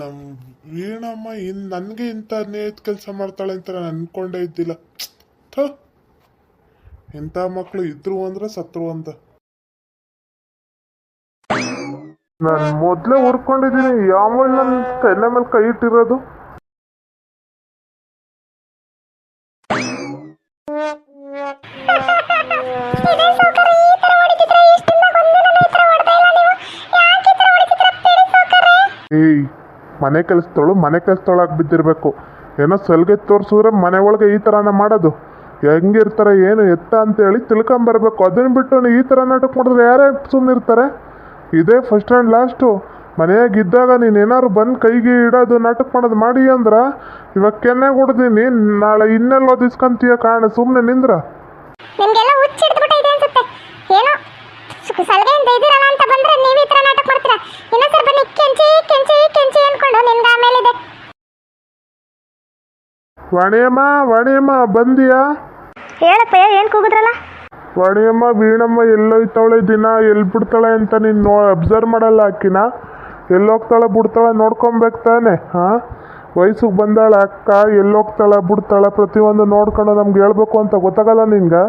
ನಮ್ ವೀಣಮ್ಮ ನನಗೆ ಇಂಥ ನೇತ್ ಕೆಲಸ ಮಾಡ್ತಾಳೆ ಅಂತ ನಾನು ಅನ್ಕೊಂಡೇ ಇದ್ದಿಲ್ಲ. ಥು, ಇಂಥ ಮಕ್ಕಳು ಇದ್ರು ಅಂದ್ರೆ ಸತ್ರು ಅಂತ. ನಾನು ಮೊದಲೇ ಹುರ್ಕೊಂಡಿದ್ದೀನಿ, ಯಾವ ನನ್ನ ಕೈನ ಮೇಲೆ ಕೈ ಇಟ್ಟಿರೋದು. ಏಯ್, ಮನೆ ಕೆಲಸದೊಳಗೆ ಬಿದ್ದಿರ್ಬೇಕು. ಏನೋ ಸಲ್ಗೆ ತೋರಿಸಿದ್ರೆ ಮನೆ ಒಳಗೆ ಈ ಥರನ ಮಾಡೋದು. ಹೆಂಗಿರ್ತಾರೆ ಏನು ಎತ್ತ ಅಂತೇಳಿ ತಿಳ್ಕೊಂಬರ್ಬೇಕು. ಅದನ್ನ ಬಿಟ್ಟು ಈ ಥರ ನಾಟಕ ಮಾಡಿದ್ರೆ ಯಾರೇ ಸುಮ್ಮನೆ ಇರ್ತಾರೆ? ಇದೇ ಫಸ್ಟ್ ಆ್ಯಂಡ್ ಲಾಸ್ಟು. ಮನೆಯಾಗಿದ್ದಾಗ ನೀನು ಏನಾದ್ರು ಬಂದು ಕೈಗೆ ಇಡೋದು ನಾಟಕ ಮಾಡೋದು ಮಾಡಿ ಅಂದ್ರೆ ಇವಾಗ ಕೆನ್ನೆ ಕೊಡ್ತೀನಿ, ನಾಳೆ ಇನ್ನೆಲ್ಲೋ ದಿಸ್ಕೊಂತೀಯ ಕಾರಣ. ಸುಮ್ಮನೆ ನಿಂದ್ರ ನಿಮಗೆಲ್ಲ ಹುಚ್ಚು ಹಿಡಿದ್ಬಿಟ್ಟಿದೆ ಅನ್ಸುತ್ತೆ. ಏನೋ ಸಲಹೆಯಿಂದ ಇದ್ದೀರಲ್ಲ ಅಂತ ಬಂದ್ರೆ ನೀವು ಈ ಥರ ನಾಟಕ ಮಾಡ್ತೀರಾ. ಇನ್ನೊಂದ್ಸರಿ ಬನ್ನಿ ಕೆಂಚಿ ಕೆಂಚಿ ಕೆಂಚಿ ಅನ್ಕೊಂಡು ನಿಮ್ಗೆ ಆಮೇಲಿದೆ. ವಾಣಿಯಮ್ಮ ಬಂದಿಯಾ? ಹೇಳಪ್ಪ, ಏನು ಕೂಗಿದ್ರಲ್ಲ? ವಾಣಿಯಮ್ಮ ವೀಣಮ್ಮ ಎಲ್ಲೋಯ್ತಾಳೆ, ದಿನ ಎಲ್ಲಿ ಬಿಡ್ತಾಳೆ ಅಂತ ನೀನು ಅಬ್ಸರ್ವ್ ಮಾಡಲ್ಲ. ಆಕಿನ ಎಲ್ಲೋಗ್ತಾಳೆ ಬಿಡ್ತಾಳೆ ನೋಡ್ಕೊಬೇಕು ತಾನೆ. ಹಾಂ, ವಯಸ್ಸಿಗೆ ಬಂದಾಳೆ ಅಕ್ಕ, ಎಲ್ಲೋಗ್ತಾಳೆ ಬಿಡ್ತಾಳೆ ಪ್ರತಿಯೊಂದು ನೋಡ್ಕೊಂಡು ನಮ್ಗೆ ಹೇಳ್ಬೇಕು ಅಂತ ಗೊತ್ತಾಗಲ್ಲ ನಿನ್ಗೆ?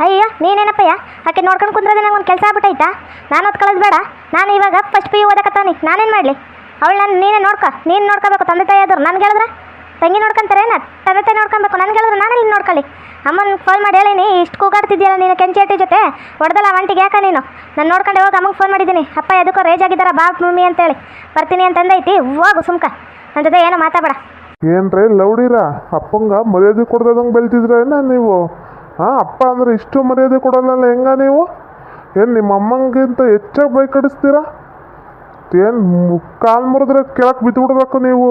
ಅಯ್ಯೋ ನೀನೇನಪ್ಪಯ್ಯ, ಆಕೆ ನೋಡ್ಕೊಂಡು ಕುಂದ್ರದೆ ನಂಗೆ ಒಂದು ಕೆಲಸ ಆಗ್ಬಿಟ್ಟೈತಾ? ನಾನು ಓದ್ ಕಳಿಸ್ ಬೇಡ. ನಾನು ಇವಾಗ ಫಸ್ಟ್ ಪಿ ಯು ಓದಕತ್ತಾನಿ, ನಾನೇನು ಮಾಡಲಿ? ಅವಳು ನೀನೇ ನೀನು ನೋಡ್ಕೋಬೇಕು. ತಂದೆ ತಾಯಿ ಆದ್ರು ನನ್ಗೆ ಹೇಳಿದ್ರೆ ತಂಗಿ ನೋಡ್ಕೊಂತಾರೆ, ತಂದೆ ತಾಯಿ ನೋಡ್ಕೊಬೇಕು. ನನ್ಗೆ ಹೇಳಿದ್ರೆ ನಾನು ಇಲ್ಲಿ ನೋಡ್ಕೊಳ್ಳಿ. ಅಮ್ಮನ ಫೋನ್ ಮಾಡಿ ಹೇಳೀನಿ, ಇಷ್ಟು ಕೂಗಾಡ್ತಿದ್ಯಲ್ಲ ನೀನು ಕೆಂಚೇಟಿ ಜೊತೆ ಹೊಡೆದಲ್ಲ ಒಂಟಿಗೆ ಯಾಕೆ ನೀನು? ನಾನು ನೋಡ್ಕೊಂಡು ಹೋಗಿ ಅಮ್ಮಗೆ ಫೋನ್ ಮಾಡಿದ್ದೀನಿ. ಅಪ್ಪ ಎದಕ್ಕೋ ರೇಜ್ ಆಗಿದ್ದಾರ ಬಾ ಮಮ್ಮಿ ಅಂತೇಳಿ ಬರ್ತೀನಿ ಅಂತಂದೈತಿ. ಹೋಗು ಸುಮ್ಕ, ನನ್ನ ಜೊತೆ ಏನೋ ಮಾತಾಡ. ಏನ್ರಿ ಲೌಡಿರ ಅಪ್ಪಂಗ ಮರ್ಯಾದೆ ಕೊಡ್ದಂಗೆ ಬೆಳ್ತಿದ್ರೇನ ನೀವು? ಹಾಂ, ಅಪ್ಪ ಅಂದ್ರೆ ಇಷ್ಟು ಮರ್ಯಾದೆ ಕೊಡಲ್ಲ ಹೆಂಗ ನೀವು? ಏನು ನಿಮ್ಮ ಅಮ್ಮಂಗಿಂತ ಹೆಚ್ಚಾಗಿ ಬೈ ಕಡಿಸ್ತೀರಾ? ಏನು ಕಾಲು ಮುರಿದ್ರೆ ಕೆಳಕ್ಕೆ ಬಿದ್ದುಬಿಡ್ಬೇಕು ನೀವು.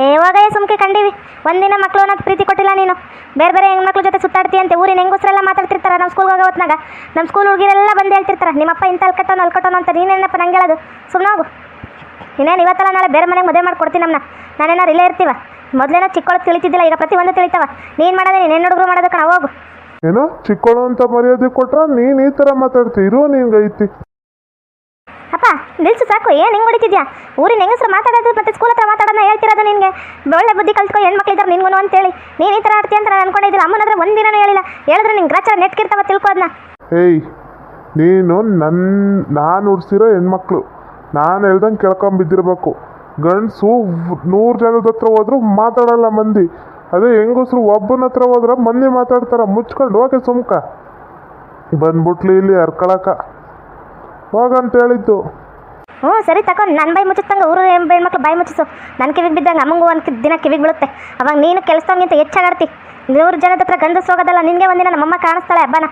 ಯಾವಾಗ ಸುಮ್ಕೆ ಕಂಡೀವಿ. ಒಂದಿನ ಮಕ್ಕಳು ಅನ್ನೋದು ಪ್ರೀತಿ ಕೊಟ್ಟಿಲ್ಲ ನೀನು. ಬೇರೆ ಬೇರೆ ಹೆಣ್ಮಕ್ಳ ಜೊತೆ ಸುತ್ತಾಡ್ತೀಯಂತೆ. ಊರಿನ ಹೆಂಗಸರೆಲ್ಲ ಮಾತಾಡ್ತಿರ್ತಾರೆ ನಮ್ಮ ಸ್ಕೂಲ್ಗೆ ಹೋಗೋ ಹೊತ್ನಾಗ. ನಮ್ಮ ಸ್ಕೂಲ್ ಹುಡುಗಿರೆಲ್ಲ ಬಂದು ಹೇಳ್ತಿರ್ತಾರೆ ನಿಮ್ಮಪ್ಪ ಇಂಥ ಅಲ್ಕಟ್ಟೋನು ಅಂತ. ನೀನೇನಪ್ಪ ನಂಗೆ ಹೇಳೋದು? ಸುಮ್ಮನೆ ಹೋಗು. ಇನ್ನೇನು ಇವತ್ತಲ್ಲ ನಾಳೆ ಬೇರೆ ಮನೆಗೆ ಮದುವೆ ಮಾಡ್ಕೊಡ್ತೀನಿ ನಮ್ಮನ್ನ. ನಾನೇನಾರು ಇಲ್ಲೇ ಇರ್ತೀವ? ಮೊದಲೇನೋ ಚಿಕ್ಕೊಳಗೆ ತಿಳಿತಿದ್ದಿಲ್ಲ, ಈಗ ಪ್ರತಿಯೊಂದು ತಿಳಿತಾವ. ನೀನು ಮಾಡೋದೇ ನೀನು ಹೆಣ್ಣು ಹುಡುಗರು ಮಾಡೋದಕ್ಕೆ ನಾವು ಹೋಗು. ಏನೋ ಚಿಕ್ಕಳು ಅಂತ ಮರ್ಯಾದೆ ಕೊಟ್ರ ನೀನು ಈ ಥರ ಮಾತಾಡ್ತೀರೋ? ನಿನ್ಗೆ ಐತಿ ಅಪ್ಪ ನಿಲ್ಸು ಸಾಕು. ಏನು ಹಿಂಗೆ ಹೊಡಿತಿದ್ಯಾ? ಊರಿನ ಹೆಂಗಸರು ಮಾತಾಡೋದು ಮತ್ತು ಸ್ಕೂಲ್ ಹತ್ರ ಮಾತಾಡೋದನ್ನ ಹೇಳ್ತಿರೋದು ನಿನಗೆ. ಒಳ್ಳೆ ಬುದ್ಧಿ ಕಲ್ತ್ಕೊ, ಹೆಣ್ಮಕ್ಳಿದ್ದಾರೆ ನಿನ್ಗೂ ಅಂತೇಳಿ. ನೀನು ಈ ಥರ ಆಡ್ತೀಯ ಅಂತ ನಾನು ಅನ್ಕೊಂಡಿದ್ದಿಲ್ಲ. ಅಮ್ಮನ ಹತ್ರ ಒಂದಿನೂ ಹೇಳಿಲ್ಲ. ಹೇಳಿದ್ರೆ ನಿಂಗೆ ಗ್ರಾಚಾರ ನೆಟ್ಕಿರ್ತಾವ, ತಿಳ್ಕೊ ಅದನ್ನ. ಏಯ್, ನೀನು ನಾನು ಉಡ್ಸಿರೋ ಹೆಣ್ಮಕ್ಳು, ನಾನು ಹೇಳ್ದಂಗೆ ಕೇಳ್ಕೊಂಬಿದ್ದಿರ್ಬೇಕು. ಗಂಡಸು 100 ಜನದ ಹತ್ರ ಹೋದ್ರು ಮಾತಾಡಲ್ಲ ಮಂದಿ. ಅದೇ ಹೆಂಗಸರು ಒಬ್ಬನ ಹತ್ರ ಹೋದ್ರೆ ಮಂದಿ ಮಾತಾಡ್ತಾರ. ಮುಚ್ಕೊಂಡು ಹೋಗಿ ಸುಮ್ಕ ಬಂದ್ಬಿಟ್ಲಿ ಇಲ್ಲಿ ಹರ್ಕೊಳಕ ಹೋಗಂತ ಹೇಳಿದ್ದು. ಹ್ಞೂ ಸರಿ ತಗೊಂಡು ನನ್ನ ಬಾಯಿ ಮುಚ್ಚಿಸ್ತಂಗೆ ಊರು ಹೆಣ್ಮಕ್ಳು ಬಾಯಿ ಮುಚ್ಚಿಸು. ನನ್ನ ಕಿವಿಗೆ ಬಿದ್ದಂಗೆ ಅಮ್ಮಂಗೂ ಒಂದು ದಿನ ಕಿವಿಗೆ ಬೀಳುತ್ತೆ. ಅವಾಗ ನೀನು ಕೆಲಸದವನಿಗಿಂತ ಹೆಚ್ಚಾಗಾಡ್ತಿ. 100 ಜನದ ಹತ್ರ ಗಂಡಸು ಹೋಗೋದಲ್ಲ. ನಿನಗೆ ಒಂದಿನ ನಮ್ಮಮ್ಮ ಕಾಣಿಸ್ತಾಳೆ ಹಬ್ಬನ.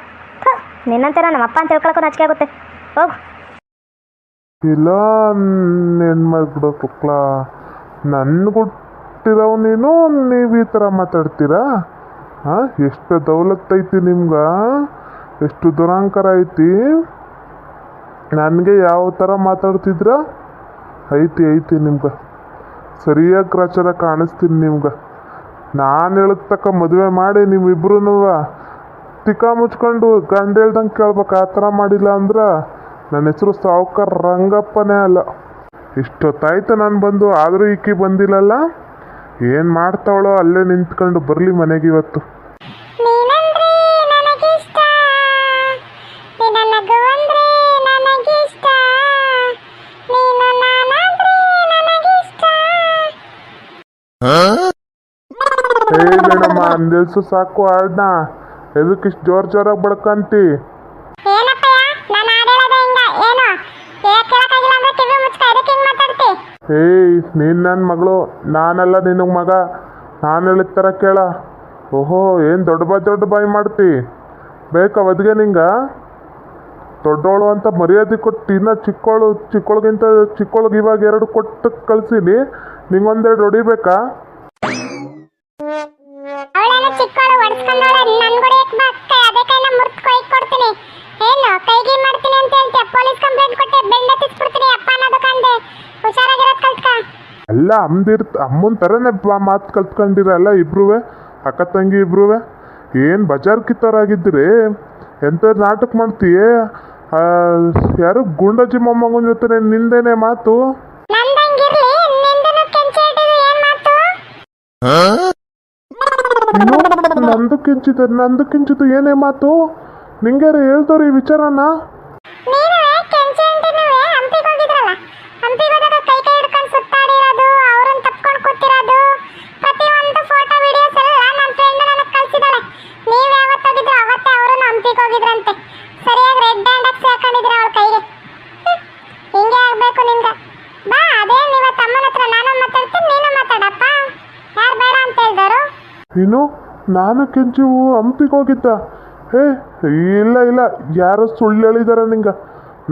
ನಿನ್ನಂತೆ ನಮ್ಮಪ್ಪ ಅಂತ ಹೇಳ್ಕೊಳಕ್ಕೂ ನಾಚಿಕೆ ಆಗುತ್ತೆ. ಹೋಗು. ಇಲ್ಲ ಹೆಣ್ಮಕ್ಳು ಕುಕ್ಲ ನನ್ಗುಟ್ಟಿರವ್ ನೀವು ಈ ಥರ ಮಾತಾಡ್ತೀರಾ? ಹಾಂ, ಎಷ್ಟು ದೌಲತ್ ಐತಿ ನಿಮ್ಗೆ, ಎಷ್ಟು ದುರಾಂಕಾರ ಐತಿ. ನನಗೆ ಯಾವ ಥರ ಮಾತಾಡ್ತಿದ್ರ? ಐತಿ ನಿಮ್ಗೆ ಸರಿಯಾಗಿ ಗ್ರಾಚಾರ ಕಾಣಿಸ್ತೀನಿ ನಿಮ್ಗೆ. ನಾನು ಹೇಳಿದ ತಕ್ಕ ಮದುವೆ ಮಾಡಿ ನೀವಿಬ್ರು ತಿಕ್ಕ ಮುಚ್ಕೊಂಡು ಗಂಡ ಹೇಳ್ದಂಗೆ ಕೇಳ್ಬೇಕು. ಆ ಥರ ಮಾಡಿಲ್ಲ ಅಂದ್ರೆ ನನ್ನ ಹೆಸರು ಸಾವುಕಾರ ರಂಗಪ್ಪನೇ ಅಲ್ಲ. ಇಷ್ಟೊತ್ತಾಯ್ತು ನಾನು ಬಂದು, ಆದರೂ ಈಕಿ ಬಂದಿಲ್ಲಲ್ಲ. ಏನು ಮಾಡ್ತಾವಳೋ ಅಲ್ಲೇ ನಿಂತ್ಕೊಂಡು ಬರಲಿ ಮನೆಗೆ ಇವತ್ತು. ಏ ಮೇಡಮ್ಮ, ಅಂದಿಲ್ಸು ಸಾಕು ಆಡ್ನ. ಎದಕ್ಕಿಷ್ಟು ಜೋರಾಗಿ ಬಡ್ಕಂತಿ? ಏಯ್, ನೀನು ನನ್ನ ಮಗಳು, ನಾನಲ್ಲ ನಿನಗೆ ಮಗ. ನಾನು ಹೇಳಿದ ಥರ ಕೇಳ. ಓಹೋ, ಏನು ದೊಡ್ಡ ಬಾಯಿ ಮಾಡ್ತಿ? ಬೇಕಾ ಒದಗೆ ನಿಂಗೆ? ದೊಡ್ಡವಳು ಅಂತ ಮರ್ಯಾದೆ ಕೊಟ್ಟು ಇನ್ನು ಚಿಕ್ಕವಳಿಗಿಂತ ಚಿಕ್ಕವಳಿಗೆ ಇವಾಗ 2 ಕೊಟ್ಟು ಕಳಿಸೀನಿ. ನಿಂಗೊಂದೆರಡು ಹೊಡಿಬೇಕಾ? ಅಲ್ಲ ಅಮ್ಮನ ಥರನೇ ಮಾತು ಕಲ್ತ್ಕೊಂಡಿರಲ್ಲ ಇಬ್ರೂ, ಅಕ್ಕ ತಂಗಿ ಇಬ್ರೂ. ಏನು ಬಜಾರ್ ಕಿತ್ತವರಾಗಿದ್ರಿ? ಎಂಥ ನಾಟಕ ಮಾಡ್ತೀಯ? ಯಾರು ಗುಂಡಜ್ಜಿ ಮೊಮ್ಮಗನ ಜೊತೆ ನಿಂದೇನೆ ಮಾತು? ನಂದಂಗಿರ್ಲಿ, ನಿಂದನಕ್ಕೆ ನಂದು ಕಿಂಚಿತು ಏನೇ ಮಾತು ನಿಂಗ್ಯಾರ ಹೇಳ್ದವ್ರು ಈ ವಿಚಾರನ? ನೀನುವೇ ಕೆಂಚಿ ಅಂಟಿನುವೇ ಹಂಪಿಗೆ ಹೋಗಿದ್ರಲ್ಲ, ಹಂಪಿಗೆ ಹೋದಾಗ ಕೈ ಕೈ ಹಿಡ್ಕೊಂಡು ಸುತ್ತಾಡಿರೋದು, ಅವ್ರನ್ನ ತಪ್ಕೊಂಡು ಕೂತಿರೋದು, ಪ್ರತಿಯೊಂದು ಫೋಟೋ ವಿಡಿಯೋಸ್ ಎಲ್ಲ ನನ್ನ ಫ್ರೆಂಡ್ ನನಗೆ ಕಳಿಸಿದಾಳೆ. ನೀವು ಯಾವತ್ತು ಹೋಗಿದ್ರು ಅವತ್ತೇ ಅವರು ಹಂಪಿಗೆ ಹೋಗಿದ್ರಂತೆ. ಸರಿಯಾಗಿ ರೆಡ್ ಹ್ಯಾಂಡ್ ಹಾಕಿ ಹಾಕೊಂಡಿದ್ರ ಅವಳ ಕೈಗೆ. ಹಿಂಗೆ ಆಗ್ಬೇಕು ನಿಮ್ಗೆ. ಬಾ, ಅದೇ ನೀವ ತಮ್ಮನ ಹತ್ರ ನಾನು ಮಾತಾಡ್ತೀನಿ, ನೀನು ಮಾತಾಡಪ್ಪ. ಯಾರು ಬೇಡ ಅಂತ ಹೇಳ್ದವರು? ಇನ್ನು ನಾನು ಕೆಂಚು ಹಂಪಿಗೆ ಹೋಗಿದ್ದ? ಹೇ ಇಲ್ಲ ಯಾರೋ ಸುಳ್ಳು ಹೇಳಿದಾರೆ ನಿಂಗೆ.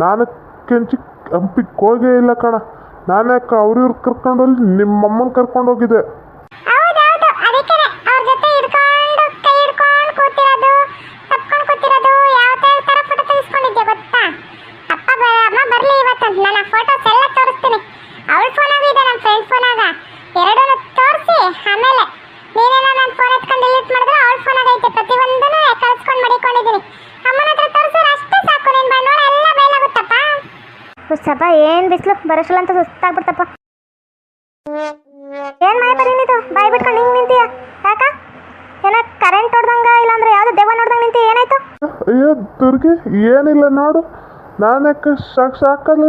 ನಾನು ಕೆಂಚಿ ಹಂಪಿಗೆ ಹೋಗೇ ಇಲ್ಲ ಕಣ. ನಾನು ಯಾಕೆ ಅವ್ರಿವ್ರು ಕರ್ಕೊಂಡೋಗಿ ನಿಮ್ಮಮ್ಮನ ಕರ್ಕೊಂಡು ಹೋಗಿದ್ದೆ. ಹೌದೌದು, ಅದಕ್ಕೇನೆ ಅವ್ರ ಜೊತೆ ಹಿಡ್ಕೊಂಡು ಕೈ ಹಿಡ್ಕೊಂಡು ಕೂತಿರೋದು, ತಪ್ಕೊಂಡು ಕೂತಿರೋದು, ಯಾವ ಥರ ಫೋಟೋ ತೆಗೆಸ್ಕೊಂಡಿದ್ದೆ ಗೊತ್ತಾ? ಅಮ್ಮ ಬರಲಿ ಇವತ್ತು, ನಾನು ಫೋಟೋಸ್ ಎಲ್ಲ ತೋರಿಸ್ತೀನಿ. ಅವಳ ಫೋನಾಗ ಇದೆ, ನಮ್ಮ ಫ್ರೆಂಡ್ ಫೋನಾಗ, ಎರಡೂ ತೋರಿಸಿ ಆಮೇಲೆ ನೀನೇನೋ ನನ್ನ ಫೋನ್ ಎತ್ಕೊಂಡು ಡಿಲೀಟ್ ಮಾಡಿದ್ರೆ ಅವಳ ಫೋನಾಗ ಐತೆ. ಪ್ರತಿಯೊಂದನ್ನು ಕಳಿಸ್ಕೊಂಡು ಮಡಿಕೊಂಡಿದ್ದೀನಿ. ಅಮ್ಮನ ಹತ್ರ ತೋರಿಸಿದ್ರೆ ಅಷ್ಟೇ ಸಾಕು, ನಿನ್ನ ಬಂಡವಾಳ ಎಲ್ಲ ಬಯಲಾಗುತ್ತಪ್ಪ. ಹುಚ್ಚಪ್ಪ, ಏನು ಬಿಸಿಲು ಬರೋಷ್ಟಲ್ಲ ಅಂತ ಸುಸ್ತಾಗ್ಬಿಡ್ತಪ್ಪ. ಏನು ಮಾಯ ಬರೀನಿದು ಬಾಯಿ ಬಿಟ್ಕೊಂಡು ಹಿಂಗೆ ನಿಂತೀಯ? ಯಾಕ ಏನೋ ಕರೆಂಟ್ ಹೊಡ್ದಂಗ, ಇಲ್ಲಾಂದ್ರೆ ಯಾವುದೋ ದೆವ್ವ ನೋಡ್ದಂಗೆ ನಿಂತಿ? ಏನಾಯ್ತು? ಅಯ್ಯೋ ದುರ್ಗಿ, ಏನಿಲ್ಲ ನೋಡು. ನಾನು ಯಾಕೆ ಶಾಕಲ್ಲ,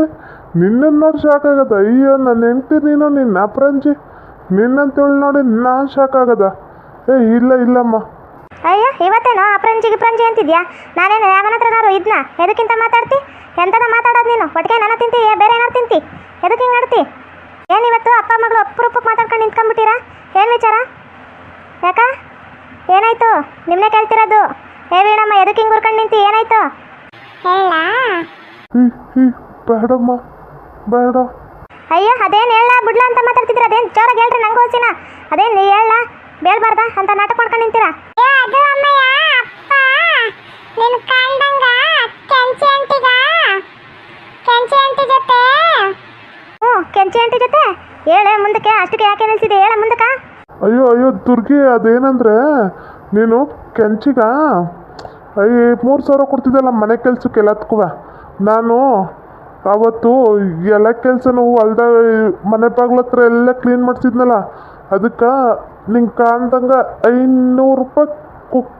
ನಿನ್ನನ್ನು ನೋಡಿ ಶಾಕ್ ಆಗದ. ಅಯ್ಯೋ ನನ್ನ ಹೆಂಡ್ತಿ ನೀನು, ನಿನ್ನ ಅಪ್ರಂಜಿ ನಿನ್ನಂತೇಳಿ ನೋಡಿ ನಾನು ಶಾಕ್ ಆಗದ. ಇಲ್ಲಮ್ಮ. ಅಯ್ಯೋ, ಇವತ್ತೇನೋ ಅಪ್ರಂಜಿ ಅಂತಿದ್ಯಾ? ನಾನೇನು ಯಾವನ ಹತ್ರನಾರು ಇದನ್ನ ಎದಕ್ಕಿಂತ ಮಾತಾಡ್ತಿ? ಎಂತದ ಮಾತಾಡೋದು ನೀನು? ಒಟ್ಟಿಗೆ ನನ್ನ ತಿಂತಿ, ಬೇರೆ ಏನಾರು ತಿಂತಿ? ಎದಕ್ಕೆ ಹಿಂಗೆ ಆಡ್ತಿ? ಏನಿವತ್ತು ಅಪ್ಪ ಮಗಳು ಅಪ್ಪರೂಪಕ್ಕೆ ಮಾತಾಡ್ಕೊಂಡು ನಿಂತ್ಕೊಂಡ್ಬಿಟ್ಟಿರಾ? ಏನು ವಿಚಾರ? ಯಾಕ ಏನಾಯ್ತು? ನಿಮ್ಮನ್ನೇ ಕೇಳ್ತಿರೋದು. ವೀಣಮ್ಮ, ಎದಕ್ಕೆ ಹಿಂಗೆ ಉರ್ಕೊಂಡು ನಿಂತಿ? ಏನಾಯ್ತು ಹೇಳ? ಬೇಡಮ್ಮ, ಬೇಡ. ಅಯ್ಯೋ, ಅದೇನು ಹೇಳ ಬಿಡ್ಲ ಅಂತ ಮಾತಾಡ್ತಿದ್ದೀರ? ಅದೇನು ಜೋರಾಗಿ ಹೇಳ್ರಿ, ನಂಗೆ ಹೋಸಿನ. ಅದೇನು ನೀ ಹೇಳ ಬೇಡಬಾರ್ದ ಅಂತ ನಾಟಕ ಮಾಡ್ಕೊಂಡು ನಿಂತೀರಾ? ಅದು ಅಮ್ಮಯ್ಯ, ಅಪ್ಪ ನಿನ್ನ ಕಂಡಂಗ ಕೆಂಚಿ ಆಂಟಿ ಜೊತೆ ಕೆಂಚಿ ಆಂಟಿ ಜೊತೆ ಹೇಳೆ ಮುಂದಕ್ಕೆ. ಅಷ್ಟಕ್ಕೆ ಯಾಕೆ ನಿಲ್ಸಿದೆ? ಹೇಳ ಮುಂದಕ್ಕೆ. ಅಯ್ಯೋ ದುರ್ಗಿ, ಅದೇನಂದ್ರೆ ನೀನು ಕೆಂಚಿಗ 3,000 ಕೊಡ್ತಿದ್ದಲ್ಲ ಮನೆ ಕೆಲ್ಸಕ್ಕೆ ಎಲ್ಲದಕ್ಕೂ. ನಾನು ಅವತ್ತು ಎಲ್ಲ ಕೆಲಸನೂ ಹೊಲ್ದ ಮನೆ ಬಾಗ್ಲ ಹತ್ರ ಎಲ್ಲ ಕ್ಲೀನ್ ಮಾಡಿಸಿದ್ನಲ್ಲ, ಅದಕ್ಕೆ ನಿಂಗೆ ಕಾಣ್ದಂಗೆ 500 ರೂಪಾಯಿ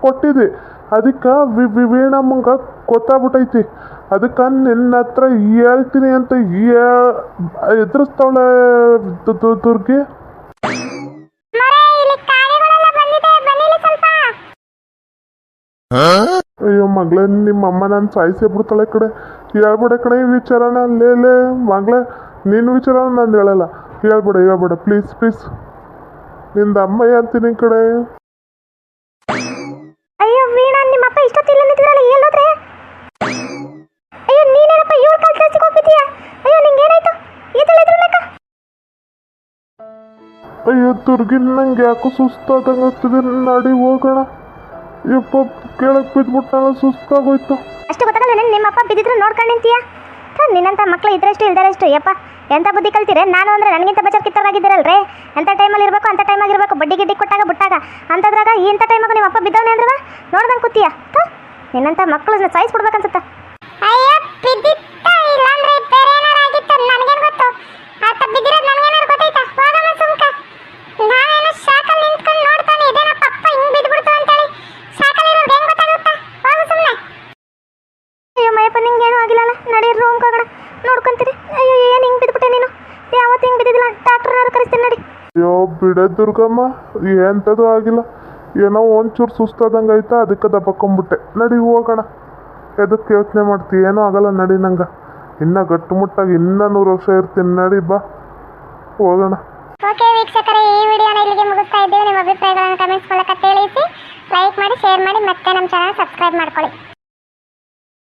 ಕೊಟ್ಟಿದ್ದೆ. ಅದಕ್ಕೆ ವೀಣಮ್ಮಂಗೆ ಗೊತ್ತಾಗ್ಬಿಟ್ಟೈತಿ. ಅದಕ್ಕೆ ನಿನ್ನ ಹತ್ರ ಹೇಳ್ತೀನಿ ಅಂತ ಎದುರಿಸ್ತಾವಳೆ ದುರ್ಗಿ. ಅಯ್ಯೋ ಮಗಳೇ, ನಿಮ್ಮಮ್ಮ ನಾನು ಸಾಯಿಸೇ ಬಿಡ್ತಾಳೆ ಕಡೆ. ಹೇಳ್ಬೇಡ ಕಡೆ ಈ ವಿಚಾರನ. ಲೇ ಮಗಳೇ, ನಿನ್ನ ವಿಚಾರ ನಾನು ಹೇಳಲ್ಲ. ಹೇಳ್ಬೇಡ ಪ್ಲೀಸ್. ನಿಂದ ಅಮ್ಮಯ್ಯ ಅಂತೀನಿ ಕಡೆ. ಅಯ್ಯೋ ವೀಣಾ, ನಿಮ್ಮಪ್ಪ ಇಷ್ಟೊತ್ತಿಲ್ಲ ನಿಂತಿದ್ರಲ್ಲ, ಎಲ್ಲೋದ್ರೆ? ಅಯ್ಯೋ ನೀನೇನಪ್ಪ ಇವಳ ಕಾಲ್ ಕೆಲ್ಸಕ್ಕೆ ಹೋಗ್ಬಿದ್ದೀಯಾ? ಅಯ್ಯೋ ನಿಂಗೇನಾಯ್ತು? ಅಯ್ಯೋ ದುರ್ಗಿ, ನಂಗೆ ಯಾಕೋ ಸುಸ್ತಾದಂಗೆ ಆಗ್ತದೆ. ನಡಿ ಹೋಗೋಣ. ಯಪ್ಪ, ಕೇಳಕ್ಕೆ ಬಿದ್ಬಿಟ್ಟಾಗ ಸುಸ್ತಾಗೋಯ್ತು. ಅಷ್ಟು ಗೊತ್ತಾಗಲ್ಲ ನಿಮ್ಮಪ್ಪ ಬಿದ್ದಿದ್ರು ನೋಡ್ಕೊಂಡು ನಿಂತೀಯ? ನಿನ್ನಂಥ ಮಕ್ಳು ಇದ್ರಷ್ಟು ಇಲ್ದರಷ್ಟು. ಯಪ್ಪ, ಎಂಥ ಬುದ್ಧಿ ಕಲ್ತೀರಿ? ನಾನು ಅಂದರೆ ನನಗಿಂತ ಬಚಾರ್ ಕಿತ್ತರಾಗಿದ್ದೀರಲ್ರಿ. ಎಂಥ ಟೈಮಲ್ಲಿ ಇರಬೇಕು ಅಂಥ ಟೈಮಾಗಿ ಇರಬೇಕು. ಬಡ್ಡಿ ಗಿಡ್ಡಿ ಕೊಟ್ಟಾಗ ಬಿಟ್ಟಾಗ ಅಂಥದ್ರಾಗ ಇಂಥ ಟೈಮಾಗ ನಿಮ್ಮ ಅಪ್ಪ ಬಿದ್ದವನೇ ಅಂದ್ರವ ನೋಡ್ದಂಗೆ ಕೂತೀಯ? ನಿನ್ನಂಥ ಮಕ್ಕಳು ಸಾಯಿಸ್ಬಿಡ್ಬೇಕನ್ಸುತ್ತ. ಅಯ್ಯೋ, ಬಿದ್ದಿತ್ತ ಇಲ್ಲಾಂದ್ರೆ ಬೇರೆ ಏನಾರು ಆಗಿತ್ತು, ನನಗೇನು ಗೊತ್ತು? ಆತ ಬಿದ್ದಿರೋದು ನನಗೇನಾರು ಗೊತ್ತಾಯ್ತಾ? ಹೋಗಮ್ಮ ಸುಮ್ಕ. ನಾನೇನು ಶಾಕಲ್ಲಿ ನಿಂತ್ಕೊಂಡು ನೋಡ್ತಾನೆ ಇದೇನ ಪಪ್ಪ ಹಿಂಗೆ ಬಿದ್ದುಬಿಡ್ತು ಅಂತೇಳಿ. ಶಾಕಲ್ಲಿ ಇರೋದು ಹೆಂಗೆ ಗೊತ್ತಾಗುತ್ತಾ? ಹೋಗು ಸುಮ್ಮನೆ. ಅಯ್ಯೋ ಮಯಪ್ಪ, ನಿಂಗೇನು ಆಗಿಲ್ಲಲ್ಲ, ನಡಿ ರೂಮ್ ಕಗಡ ನೋಡ್ಕೊಂತೀರಿ. ಅಯ್ಯೋ, ಏನು ಹಿಂಗೆ ಬಿದ್ದುಬಿಟ್ಟೆ ನೀನು? ಯಾವತ್ತು ಹಿಂಗೆ ಬಿದ್ದಿದ್ದಿಲ್ಲ, ಡಾಕ್ಟ್ರನ್ನಾರು ಕರೆಸ್ತೀನಿ ನಡಿ. ಅಯ್ಯೋ ಬಿಡೆ ದುರ್ಗಮ್ಮ, ಎಂಥದ್ದು ಆಗಿಲ್ಲ. ಏನೋ ಒಂಚೂರು ಸುಸ್ತಾದಂಗೆ ಆಯ್ತಾ, ಅದಕ್ಕೆ ದಬ್ಬಕೊಂಬಿಟ್ಟೆ. ನಡಿ ಹೋಗೋಣ. ಎದಕ್ಕೆ ಯೋಚನೆ ಮಾಡ್ತೀವಿ? ಏನೂ ಆಗಲ್ಲ, ನಡಿ. ನಂಗೆ ಇನ್ನೂ ಗಟ್ಟುಮುಟ್ಟಾಗಿ ಇನ್ನೂ 100 ವರ್ಷ ಇರ್ತೀನಿ. ನಡಿ ಬಾ, ಹೋಗೋಣ. ಓಕೆ ವೀಕ್ಷಕರೇ, ಈ ವಿಡಿಯೋನ ಇಲ್ಲಿಗೆ ಮುಗಿಸ್ತಾ ಇದ್ದೇವೆ. ನಿಮ್ಮ ಅಭಿಪ್ರಾಯಗಳನ್ನು ಕಮೆಂಟ್ಸ್ ಮೂಲಕ ತಿಳಿಸಿ, ಲೈಕ್ ಮಾಡಿ, ಶೇರ್ ಮಾಡಿ, ಮತ್ತೆ ನಮ್ಮ ಚಾನಲ್ ಸಬ್ಸ್ಕ್ರೈಬ್ ಮಾಡ್ಕೊಳ್ಳಿ.